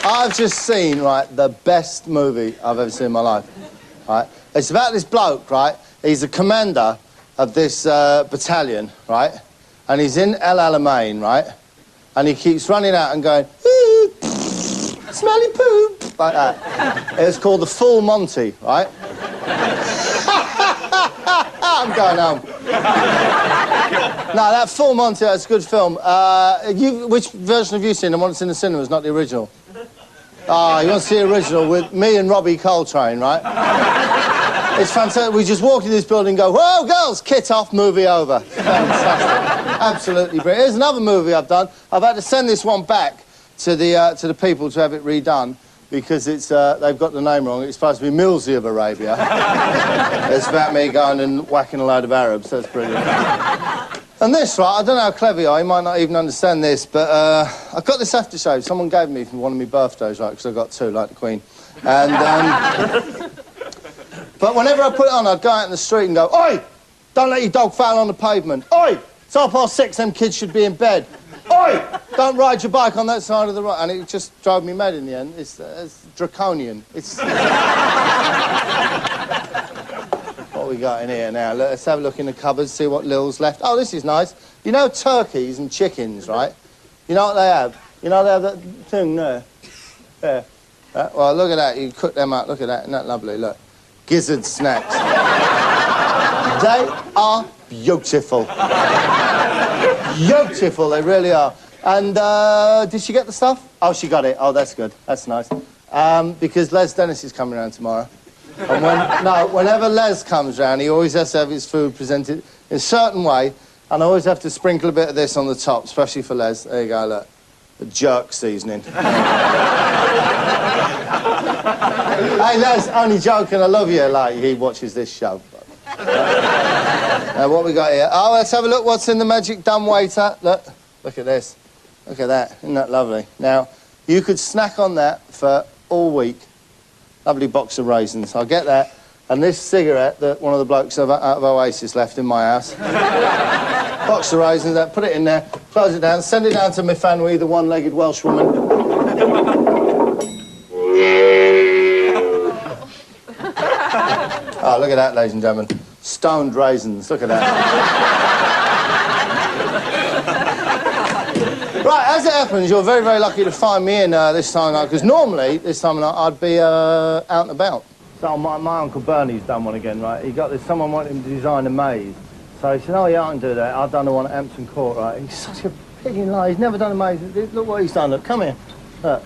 I've just seen, right, the best movie I've ever seen in my life, right? It's about this bloke, right? He's a commander of this battalion, right? And he's in El Alamein, right? And he keeps running out and going, ooh, smelly poop, like that. It's called The Full Monty, right? I'm going home. No, that Full Monty, that's a good film. Which version have you seen? The one that's in the cinemas, not the original? Ah, you want to see the original with me and Robbie Coltrane, right? It's fantastic. We just walk in this building and go, whoa, girls, kit off, movie over. Fantastic. Absolutely brilliant. Here's another movie I've done. I've had to send this one back to the people to have it redone because it's they've got the name wrong. It's supposed to be Millsy of Arabia. It's about me going and whacking a load of Arabs. That's brilliant. And this, right, I don't know how clever you are, you might not even understand this, but I've got this aftershave someone gave me for one of my birthdays, right, because I got two, like the Queen. And, but whenever I put it on, I'd go out in the street and go, oi, don't let your dog foul on the pavement. Oi, it's 6:30, them kids should be in bed. Oi, don't ride your bike on that side of the road. And it just drove me mad in the end. It's draconian. It's... What we got in here now? Let's have a look in the cupboard, see what Lil's left. Oh, this is nice. You know turkeys and chickens, right? You know what they have? You know they have that thing there? There. Well, look at that. You cook them up. Look at that. Isn't that lovely? Look. Gizzard snacks. They are beautiful. Beautiful, they really are. And did she get the stuff? Oh, she got it. Oh, that's good. That's nice. Because Les Dennis is coming around tomorrow. And whenever Les comes round, he always has to have his food presented in a certain way, and I always have to sprinkle a bit of this on the top, especially for Les. There you go, look. The jerk seasoning. Hey, Les, only joking, I love you. Like, he watches this show. What we got here? Oh, let's have a look what's in the magic dumbwaiter. Look at this. Look at that. Isn't that lovely? Now, you could snack on that for all week. Lovely box of raisins. I'll get that. And this cigarette that one of the blokes out of Oasis left in my house. Box of raisins, that, put it in there, close it down, send it down to my Fanwy, the one-legged Welsh woman. Oh, look at that, ladies and gentlemen. Stoned raisins, look at that. Right, as it happens, you're very, very lucky to find me in this time of night, because normally, this time of night, I'd be out and about. So my Uncle Bernie's done one again, right? He got this, someone wanted him to design a maze. So he said, oh, yeah, I can do that. I've done the one at Hampton Court, right? He's such a pigging liar. He's never done a maze. Look what he's done. Look, come here. Look.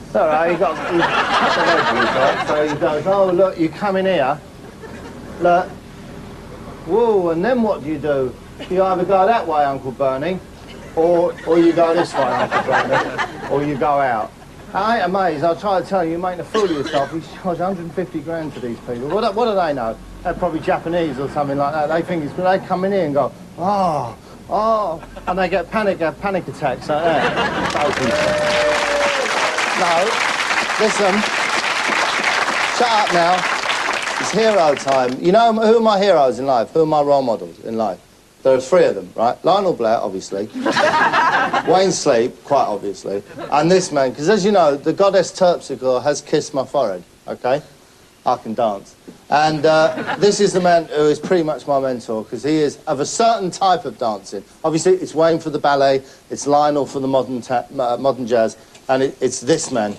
It's all right, he's cut the legs, right? So he goes, oh, look, you come in here. Look. Whoa, and then what do? You either go that way, Uncle Bernie, or you go this way, Uncle Bernie, or you go out. I ain't amazed. I'll try to tell you, you're making a fool of yourself. He's charged 150 grand to these people. What do they know? They're probably Japanese or something like that. They think it's when they come in here and go, oh, and they get panic attacks like that. No, listen. Shut up now. It's hero time. You know who are my heroes in life? Who are my role models in life? There are three of them, right? Lionel Blair, obviously. Wayne Sleep, quite obviously. And this man, because as you know, the goddess Terpsichore has kissed my forehead, OK? I can dance. And this is the man who is pretty much my mentor, because he is of a certain type of dancing. Obviously, it's Wayne for the ballet, it's Lionel for the modern jazz, and it's this man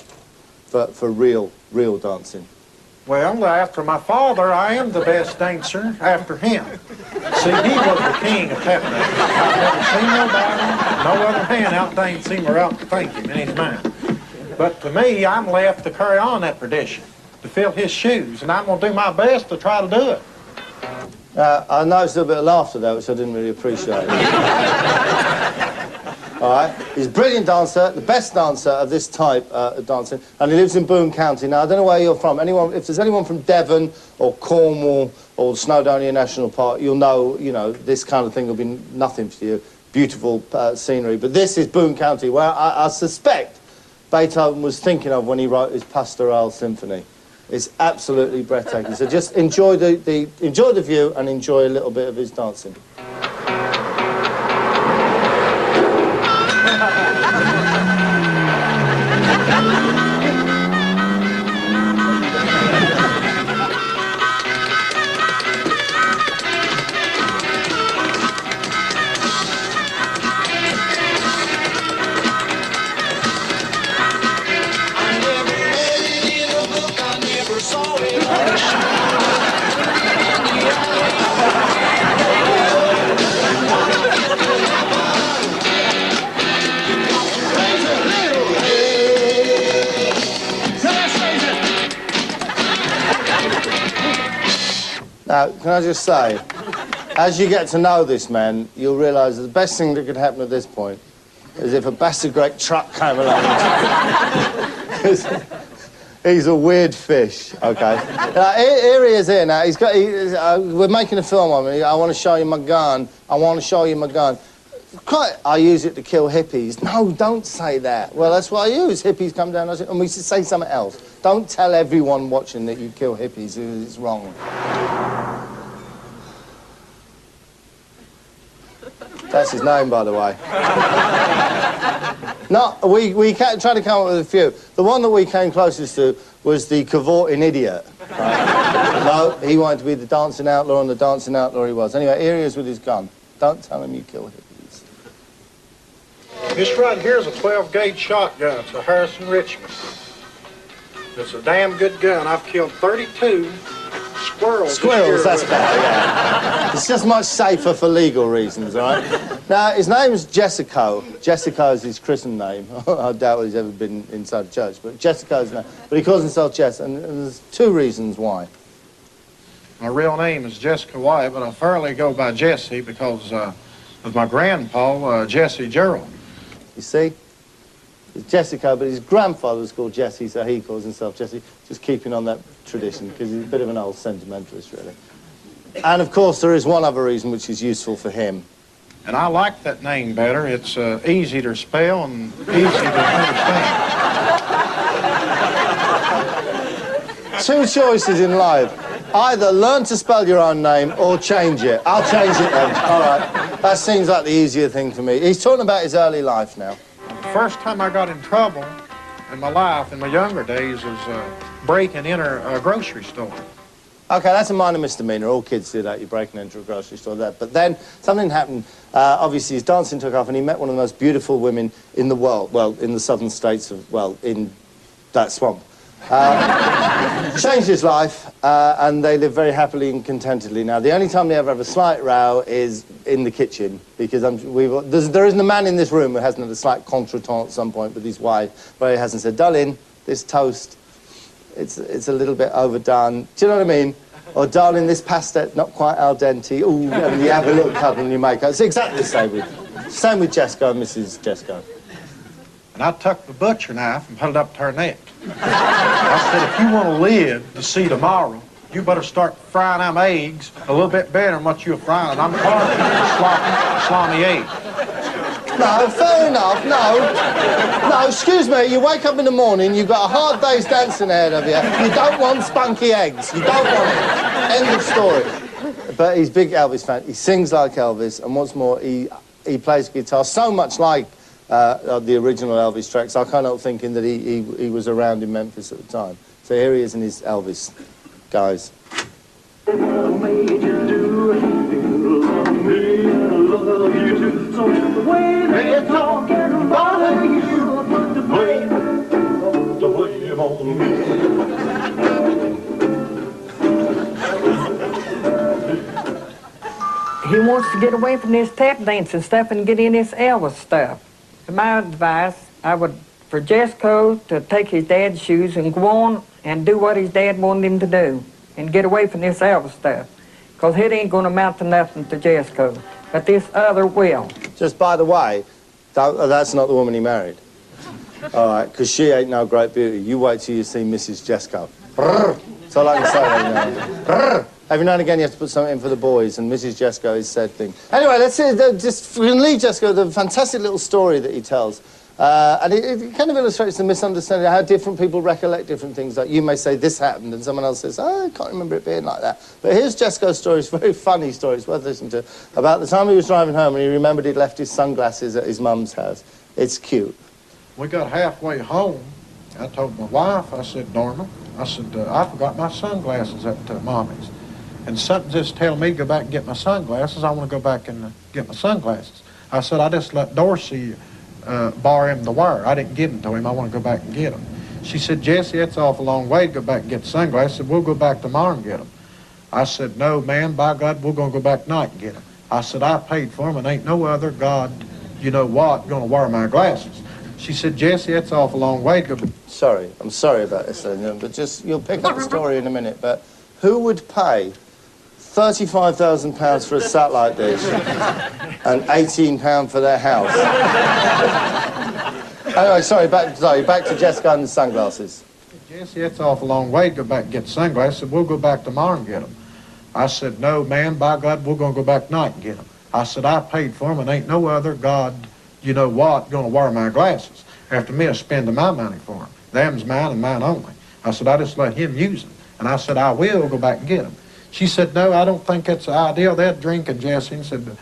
for real dancing. Well, after my father, I am the best dancer after him. See, he was the king of tap dancing. I've never seen nobody, no other man outdance him or outthink him in his mind. But to me, I'm left to carry on that tradition, to fill his shoes, and I'm going to do my best to try to do it. I noticed a bit of laughter there, which I didn't really appreciate. All right? He's a brilliant dancer, the best dancer of this type of dancing, and he lives in Boone County. Now, I don't know where you're from. If there's anyone from Devon or Cornwall or Snowdonia National Park, you'll know, this kind of thing will be nothing for you. Beautiful scenery. But this is Boone County, where I suspect Beethoven was thinking of when he wrote his Pastoral Symphony. It's absolutely breathtaking. So just enjoy the view and enjoy a little bit of his dancing. Now, can I just say, as you get to know this man, you'll realise that the best thing that could happen at this point is if a bastard great truck came along. He's a weird fish, OK? Now, here he is here now. We're making a film of him. I want to show you my gun. I want to show you my gun. I use it to kill hippies. No, don't say that. Well, that's what I use. Hippies come down and we should say something else. Don't tell everyone watching that you kill hippies. It's wrong. That's his name, by the way. No, we tried to come up with a few. The one that we came closest to was the cavorting idiot. Right? No, he wanted to be the dancing outlaw, and the dancing outlaw he was. Anyway, here he is with his gun. Don't tell him you kill hippies. This right here is a 12-gauge shotgun. It's a Harrison Richmond. It's a damn good gun. I've killed 32 squirrels. Squirrels, that's better, yeah. It's just much safer for legal reasons, all right? Now, his name's Jessico. Jessico is his christened name. I doubt he's ever been inside a church, but Jessico's his name. But he calls himself Jess, and there's two reasons why. My real name is Jessica White, but I fairly go by Jesse because of my grandpa, Jesse Gerald. You see? It's Jessico, but his grandfather was called Jesse, so he calls himself Jesse, just keeping on that tradition, because he's a bit of an old sentimentalist, really. And, of course, there is one other reason which is useful for him. And I like that name better. It's easy to spell and easy to understand. Two choices in life. Either learn to spell your own name or change it. I'll change it then. All right. That seems like the easier thing for me. He's talking about his early life now. The first time I got in trouble in my life, in my younger days, was breaking into a grocery store. OK, that's a minor misdemeanor. All kids do that. You're breaking into a grocery store there. But then something happened. Obviously, his dancing took off, and he met one of the most beautiful women in the world. Well, in the southern states of, well, in that swamp. Changed his life, and they live very happily and contentedly now. The only time they ever have a slight row is in the kitchen, because there isn't a man in this room who hasn't had a slight contretemps at some point with his wife, where he hasn't said, darling, this toast, it's a little bit overdone. Do you know what I mean? Or, darling, this pasta, not quite al dente. Ooh, and you have a little cuddle and you make it. It's exactly the same with Jessico and Mrs. Jessico. And I took the butcher knife and put it up to her neck. I said, if you want to live to see tomorrow, you better start frying them eggs a little bit better than what you're frying. I'm tired of slimy eggs. No, fair enough, no. No, excuse me, you wake up in the morning, you've got a hard day's dancing ahead of you. You don't want spunky eggs. You don't want it. End of story. But he's a big Elvis fan. He sings like Elvis, and what's more, he plays guitar so much like the original Elvis tracks. I can't help thinking that he was around in Memphis at the time. So here he is in his Elvis, guys. He wants to get away from this tap dancing stuff and get in this Elvis stuff. My advice, for Jessico to take his dad's shoes and go on and do what his dad wanted him to do and get away from this Elvis stuff, because it ain't going to amount to nothing to Jessico, but this other will. Just by the way, that's not the woman he married. All right, because she ain't no great beauty. You wait till you see Mrs. Jessico. That's all I can say right now. Every now and again you have to put something in for the boys, and Mrs. Jessico is said thing. Anyway, let's see, we can leave Jessico the fantastic little story that he tells. And it kind of illustrates the misunderstanding of how different people recollect different things. Like, you may say this happened, and someone else says, oh, I can't remember it being like that. But here's Jessico's story. It's a very funny story. It's worth listening to. About the time he was driving home, and he remembered he'd left his sunglasses at his mum's house. It's cute. We got halfway home. I told my wife, I said, Norma, I forgot my sunglasses at Mommy's. And something just telling me to go back and get my sunglasses. I want to go back and get my sunglasses. I said, I just let Dorsey borrow him the wire. I didn't give them to him. I want to go back and get them. She said, Jesse, that's an awful long way to go back and get the sunglasses. I said, we'll go back tomorrow and get them. I said, no, man, by God, we're going to go back tonight and get them. I said, I paid for them, and ain't no other God, you know what, going to wear my glasses. She said, Jesse, that's an awful long way to go. Sorry, I'm sorry about this, but just, you'll pick up the story in a minute, but who would pay £35,000 for a satellite dish and £18 for their house. Anyway, sorry, back to Jessica and the sunglasses. Jesse, it's off a long way to go back and get the sunglasses. We'll go back tomorrow and get them. I said, no, man, by God, we're going to go back tonight and get them. I said, I paid for them, and ain't no other God, you know what, going to wear my glasses after me spending my money for them. Them's mine and mine only. I said, I just let him use them. And I said, I will go back and get them. She said, no, I don't think that's the idea. They're drinking, Jesse, and said,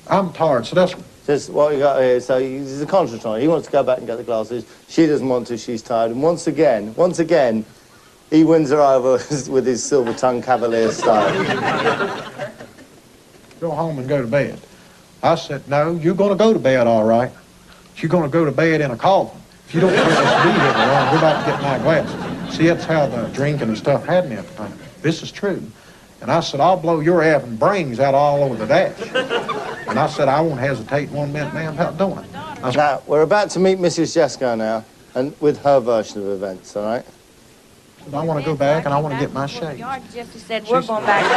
I'm tired. So that's... Just what we got here, so he's a contrarian. He wants to go back and get the glasses. She doesn't want to, she's tired. And once again, he wins her over with his silver-tongued cavalier style. Go home and go to bed. I said, no, you're going to go to bed, all right. You're going to go to bed in a coffin. If you don't put this vehicle on, go back and get my glasses. See, that's how the drinking and stuff had me at the time. This is true. And I said, I'll blow your effing brains out all over the dash. And I said, I won't hesitate 1 minute, man, about doing it. Now, we're about to meet Mrs. Jessico now, and with her version of events, all right? I want to go back and I want to get my shades. Jesse said, we're going back to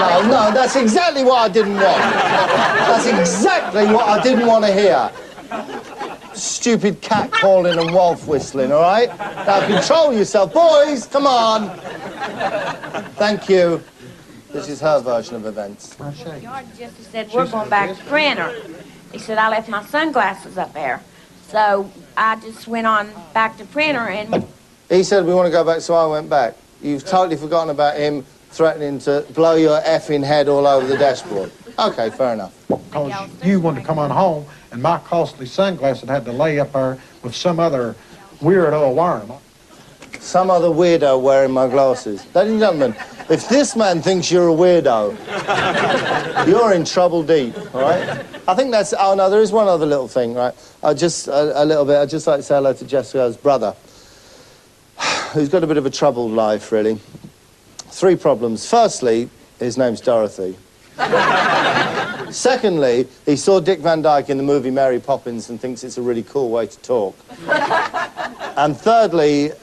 Brandon. No, that's exactly what I didn't want. That's exactly what I didn't want to hear. Stupid cat calling and wolf whistling, all right? Now, control yourself. Boys, come on. Thank you. This is her version of events. My shades. Jesse said, we're going back to Printer. He said, I left my sunglasses up there. So I just went on back to Printer and... He said we want to go back, so I went back. You've totally forgotten about him threatening to blow your effing head all over the dashboard. Okay, fair enough. Because you wanted to come on home, and my costly sunglasses had to lay up there with some other weirdo wearing them. Some other weirdo wearing my glasses. Ladies and gentlemen, if this man thinks you're a weirdo, you're in trouble deep, all right? I think that's... Oh, no, there is one other little thing, right? A little bit. I'd just like to say hello to Jessica's brother, who's got a bit of a troubled life, really. 3 problems. Firstly, his name's Dorothy. Secondly, he saw Dick Van Dyke in the movie Mary Poppins and thinks it's a really cool way to talk. And thirdly,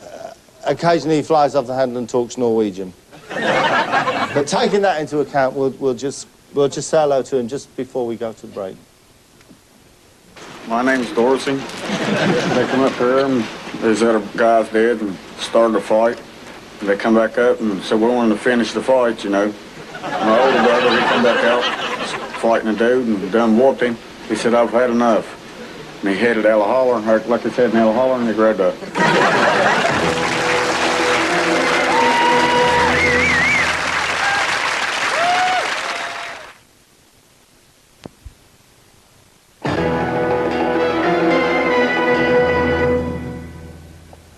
occasionally he flies off the handle and talks Norwegian. But taking that into account, we'll just say hello to him just before we go to the break. My name's Dorsey. They come up here and there's other guys dead and started a fight. And they come back up and said, we wanted to finish the fight, you know. My older brother, he come back out fighting a dude and done whooped him. He said, I've had enough. And he headed out of holler, like his head in out of holler, and he grabbed up.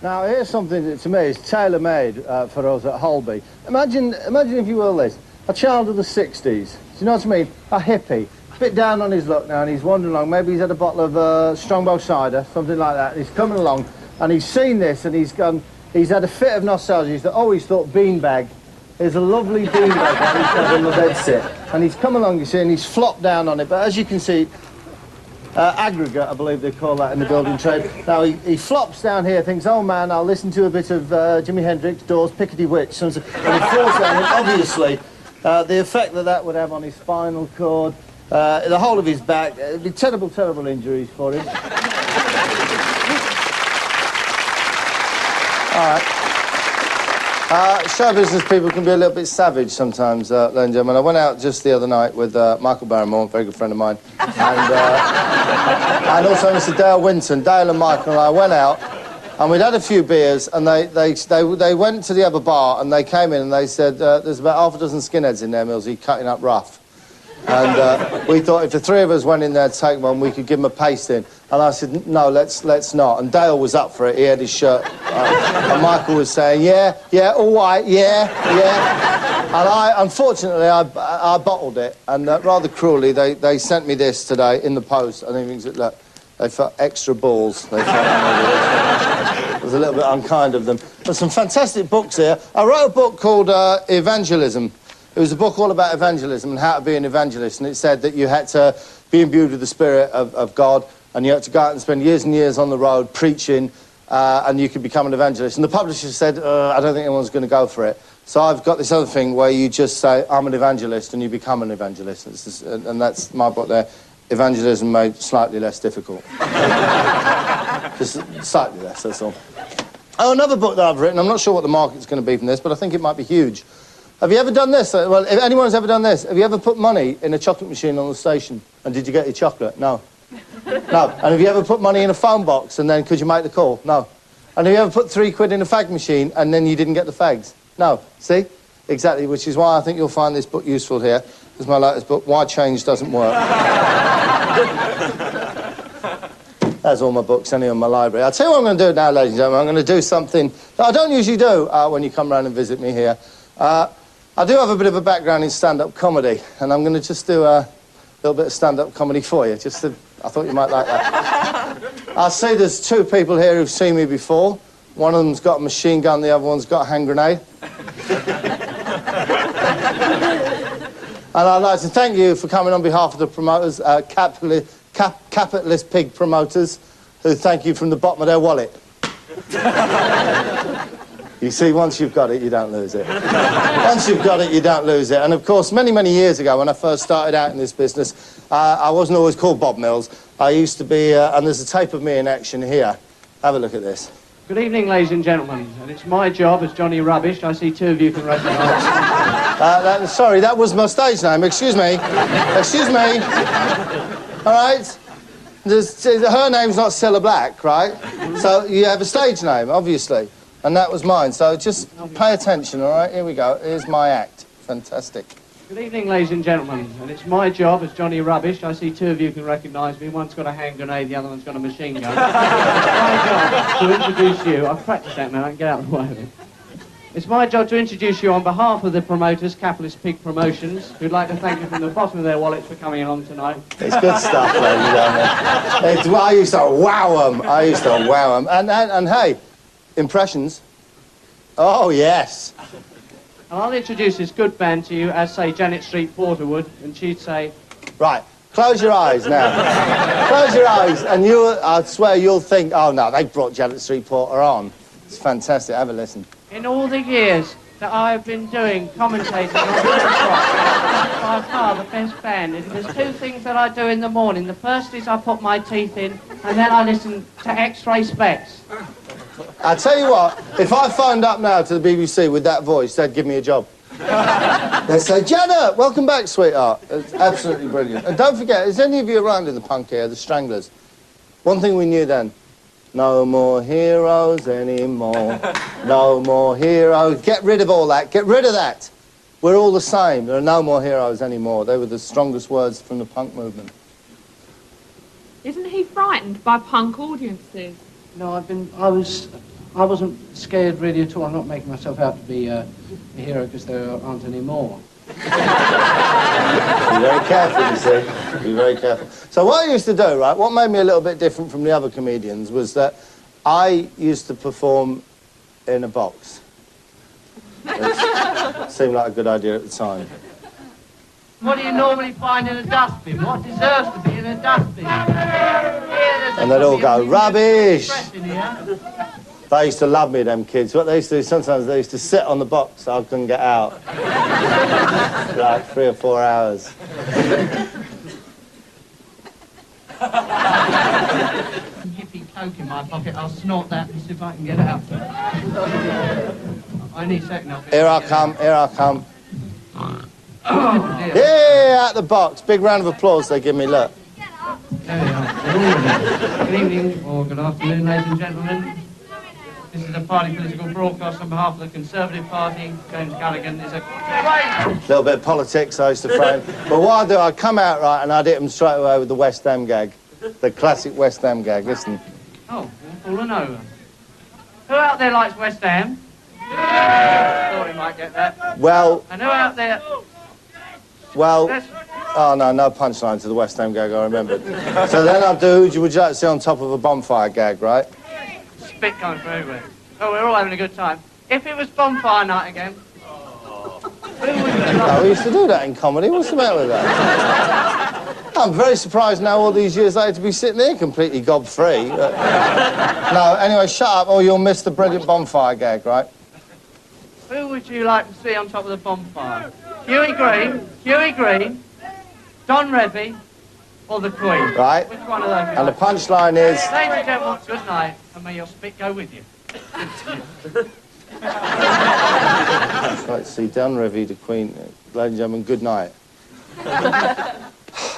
Now, here's something that, to me, is tailor-made for us at Holby. Imagine, if you will, this. A child of the 60s. Do you know what I mean? A hippie. A bit down on his luck now, and he's wandering along. Maybe he's had a bottle of Strongbow cider, something like that. He's coming along, and he's seen this, and he's had a fit of nostalgia. He's always thought beanbag is a lovely beanbag that he's got on the bed sit. And he's come along, you see, and he's flopped down on it. But as you can see, aggregate, I believe they call that in the building trade. Now, he flops down here, thinks, oh, man, I'll listen to a bit of Jimi Hendrix, Doors, Piccadilly Witch, and he falls down, and obviously, the effect that would have on his spinal cord, the whole of his back, it'd be terrible, terrible injuries for him. All right. Show business people can be a little bit savage sometimes, ladies and gentlemen. I went out just the other night with Michael Barrymore, a very good friend of mine, and also Mr. Dale Winton. Dale and Michael and I went out, and we'd had a few beers, and they went to the other bar, and they came in and they said, there's about half a dozen skinheads in there, Millsy, cutting up rough. And we thought if the 3 of us went in there to take one, we could give them a pasting. And I said, no, let's not. And Dale was up for it. He had his shirt. And Michael was saying, yeah, all right, yeah. And unfortunately, I bottled it. And rather cruelly, they sent me this today in the post. And he thinks, look, they felt extra balls. They felt it was a little bit unkind of them. There's some fantastic books here. I wrote a book called Evangelism. It was a book all about evangelism and how to be an evangelist, and it said that you had to be imbued with the Spirit of God, and you had to go out and spend years and years on the road preaching, and you could become an evangelist. And the publisher said, I don't think anyone's going to go for it. So I've got this other thing where you just say, I'm an evangelist, and you become an evangelist. And that's my book there. Evangelism made slightly less difficult. Just slightly less, that's all. Oh, another book that I've written. I'm not sure what the market's going to be from this, but I think it might be huge. Have you ever done this? Well, if anyone's ever done this, have you ever put money in a chocolate machine on the station? And did you get your chocolate? No. No. And have you ever put money in a phone box and then could you make the call? No. And have you ever put £3 in a fag machine and then you didn't get the fags? No. See? Exactly, which is why I think you'll find this book useful here. This is my latest book, Why Change Doesn't Work. That's all my books, anyway, in my library. I'll tell you what I'm going to do now, ladies and gentlemen. I'm going to do something that I don't usually do when you come round and visit me here. I do have a bit of a background in stand-up comedy, and I'm going to just do a little bit of stand-up comedy for you. I thought you might like that. I see there's two people here who've seen me before. One of them's got a machine gun, the other one's got a hand grenade. And I'd like to thank you for coming on behalf of the promoters, capitalist pig promoters, who thank you from the bottom of their wallet. You see, once you've got it, you don't lose it. Once you've got it, you don't lose it. And, of course, many, many years ago, when I first started out in this business, I wasn't always called Bob Mills. I used to be, and there's a tape of me in action here. Have a look at this. Good evening, ladies and gentlemen. And it's my job as Johnny Rubbish. I see two of you can recognise. Sorry, that was my stage name. Excuse me. Excuse me. All right? Her name's not Cilla Black, right? So you have a stage name, obviously. And that was mine. So just pay attention, all right? Here we go. Here's my act. Fantastic. Good evening, ladies and gentlemen. And it's my job as Johnny Rubbish. I see two of you can recognise me. One's got a hand grenade, the other one's got a machine gun. It's my job to introduce you. I've practised that, man. I can get out of the way of it. It's my job to introduce you on behalf of the promoters, Capitalist Pig Promotions, who'd like to thank you from the bottom of their wallets for coming along tonight. It's good stuff, ladies and gentlemen. I used to wow them. I used to wow them. And hey, impressions. Oh, yes. And I'll introduce this good band to you as, say, Janet Street Porter would, and she'd say... Right, close your eyes now. Close your eyes, and I swear you'll think, oh, no, they brought Janet Street Porter on. It's fantastic. Have a listen. In all the years that I've been doing commentating on the rock, by far the best band. And there's two things that I do in the morning. The first is I put my teeth in, and then I listen to X-ray specs. I tell you what, if I phoned up now to the BBC with that voice, they'd give me a job. They'd say, Janet, welcome back, sweetheart. It's absolutely brilliant. And don't forget, is any of you around in the punk era, the Stranglers? One thing we knew then, no more heroes anymore. No more heroes. Get rid of all that. Get rid of that. We're all the same. There are no more heroes anymore. They were the strongest words from the punk movement. Isn't he frightened by punk audiences? No, I wasn't scared really at all. I'm not making myself out to be a hero because there aren't any more. Be very careful, you see. Be very careful. So what I used to do, right, what made me a little bit different from the other comedians was that I used to perform in a box. It seemed like a good idea at the time. What do you normally find in a dustbin? What deserves to be in a dustbin? And they'd all go, rubbish! They used to love me, them kids. What they used to do, sometimes they used to sit on the box so I couldn't get out. For like 3 or 4 hours. Hippie coke in my pocket, I'll snort that and see if I can get out. I need a second. Here I come, here I come. Oh, dear. Yeah, out the box. Big round of applause they give me, look. There we are. Good evening, or good afternoon, ladies and gentlemen. This is a party political broadcast on behalf of the Conservative Party. James Callaghan is a great... Little bit of politics I used to frame. But what I'd do, I'd come out right and I'd hit them straight away with the West Ham gag. The classic West Ham gag, listen. Oh, fallen over. Who out there likes West Ham? Thought he might get that. Well... And who out there... Well... Oh, no punchline to the West Ham gag, I remembered. So then I'd do, would you like to see on top of a bonfire gag, right? Spit coming from everywhere. Oh, we're all having a good time. If it was bonfire night again... No, we used to do that in comedy. What's the matter with that? I'm very surprised now, all these years later, to be sitting here completely gob-free. No, anyway, shut up or you'll miss the brilliant bonfire gag, right? Who would you like to see on top of the bonfire? Huey Green, Don Revie, or the Queen? Right. Which one of those? And the punchline is... Ladies and gentlemen, good night, and may your spit go with you. That's right, see, Don Revie, the Queen. Ladies and gentlemen, good night.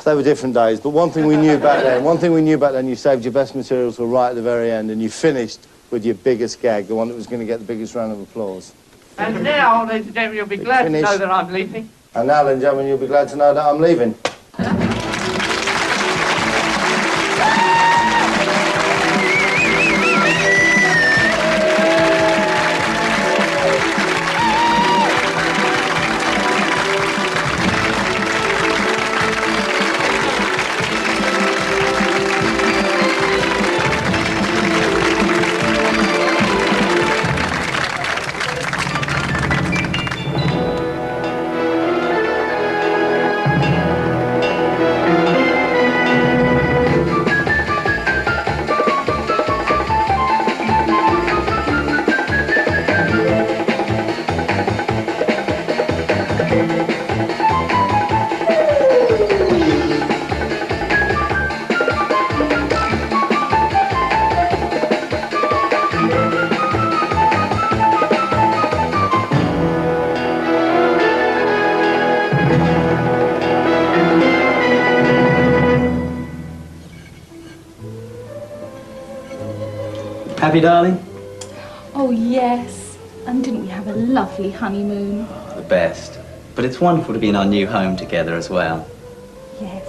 They were different days, but one thing we knew back then, you saved your best material till right at the very end, and you finished with your biggest gag, the one that was going to get the biggest round of applause. And now, ladies and gentlemen, you'll be glad to know that I'm leaving. And now, ladies and gentlemen, you'll be glad to know that I'm leaving. Happy, darling? Oh, yes. And didn't we have a lovely honeymoon? The best. But it's wonderful to be in our new home together as well. Yes.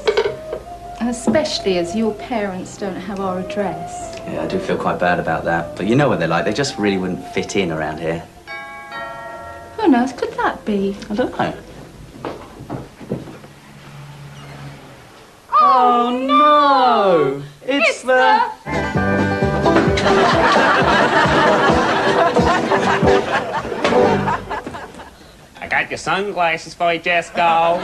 And especially as your parents don't have our address. Yeah, I do feel quite bad about that. But you know what they're like. They just really wouldn't fit in around here. Who on earth could that be? I don't know. Oh, no! It's the... I got your sunglasses for you, Jessico.